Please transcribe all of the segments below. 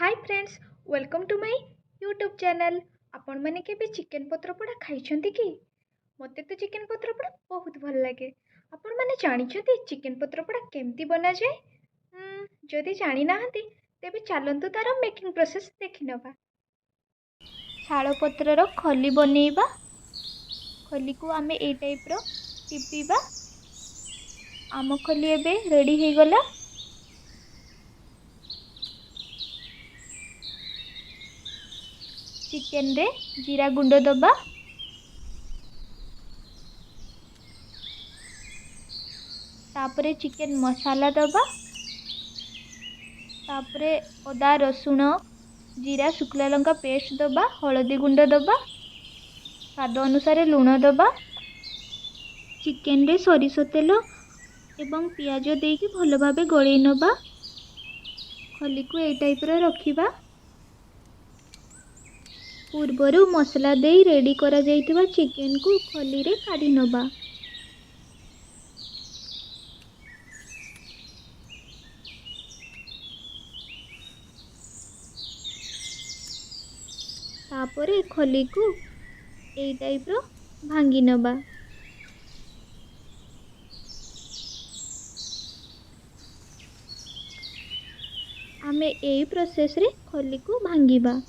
Hi friends, welcome to my YouTube channel. आपण मैंने केबे चिकन पत्रपोड़ा खाइछंती कि? मते तो चिकन पत्रपोड़ा बहुत भल लगे। आपण मैंने जानिछंती चिकन पत्रपोड़ा केमती बना जाए? जदि जानि नाहंती तेबे चलंतु तार मेकिंग प्रोसेस देखि नबा। शाल पत्रर खली बनेइबा। खली को आमे ए टाइप रो टिपिबा। आम खली एबे रेडी हे गला। चिकेन रे जीरा गुंड दबा। तापरे चिकेन मसाला दबा। तापरे अदा रसुण जीरा शुक्ला लंका पेस्ट दबा। हलदी गुंड दबा। स्वाद अनुसार लुण दबा। चिकेन रे सरिष तेल एवं पियाज देकी भल भाबे गळेई नबा। खली को ए टाइप रो रखिबा। पूर्वरु मसला देई रेडी करा जाइतिबा चिकेन को खली रे काढी नबा। तापरे खली को ए टाइप रो भांगी नबा। आमे एई प्रोसेस रे खली को भांगीबा।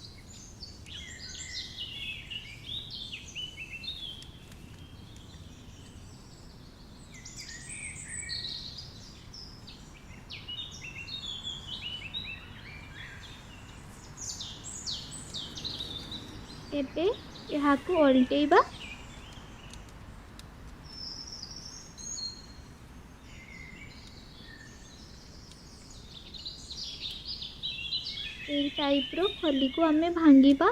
एबे यहाँ को ओल्टेइबा। ए टाइप रो खली को आमे भांगीबा।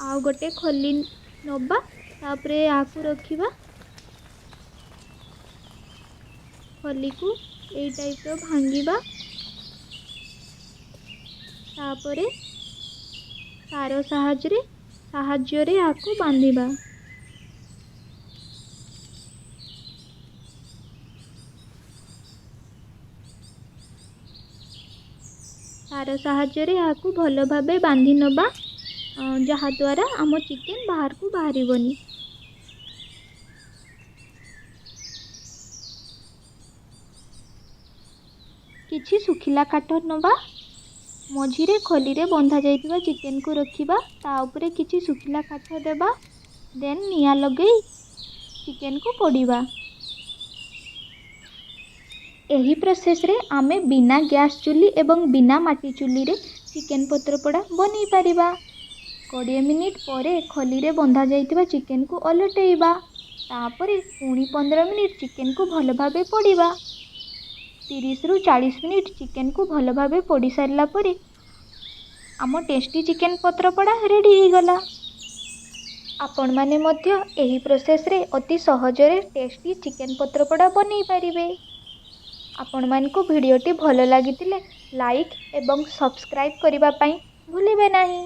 आउ गोटे खली नबा। तापरे आकु रखिबा। खली को ए टाइप रो भांगीबा। तापरे तार साहाज्य रे आकु बांधीबा। तार साहाज्य रे आकु भल भाबे बांधी नबा, जहा द्वारा आम चिकेन बाहर को बाहरिबनी। किछि सुखिला काठ नबा। मझिरे खली रे बंधा जाइतिबा चिकेन को रखिबा। ता उपरे किछि सुखिला काठ देबा। देन निया लगेई चिकेन को पोड़ीबा। एही प्रोसेस रे आमे बिना गैस चुली एवं बिना माटी चुली रे चिकेन पत्रपोड़ा बनी पारिबा। 20 मिनिट परे खली रे बंधा जाइतिबा चिकेन को ओलटेइबा। तापरे पुणी 15 मिनिट चिकेन को भल भाबे पोड़ीबा। 30 रु 40 मिनिट चिकेन को भल भाबे पोड़ी सारला परे आम टेस्टी चिकेन पत्रपोड़ा रेडी हे गला। आपण माने मध्य एही प्रोसेस रे अति सहजरे टेस्टी चिकेन पत्रपोड़ा बनै पारिबे। आपण मानकु भिडियोटी भल लागितिले लाइक एवं सब्सक्राइब करिबा पई भूलिबे नाही।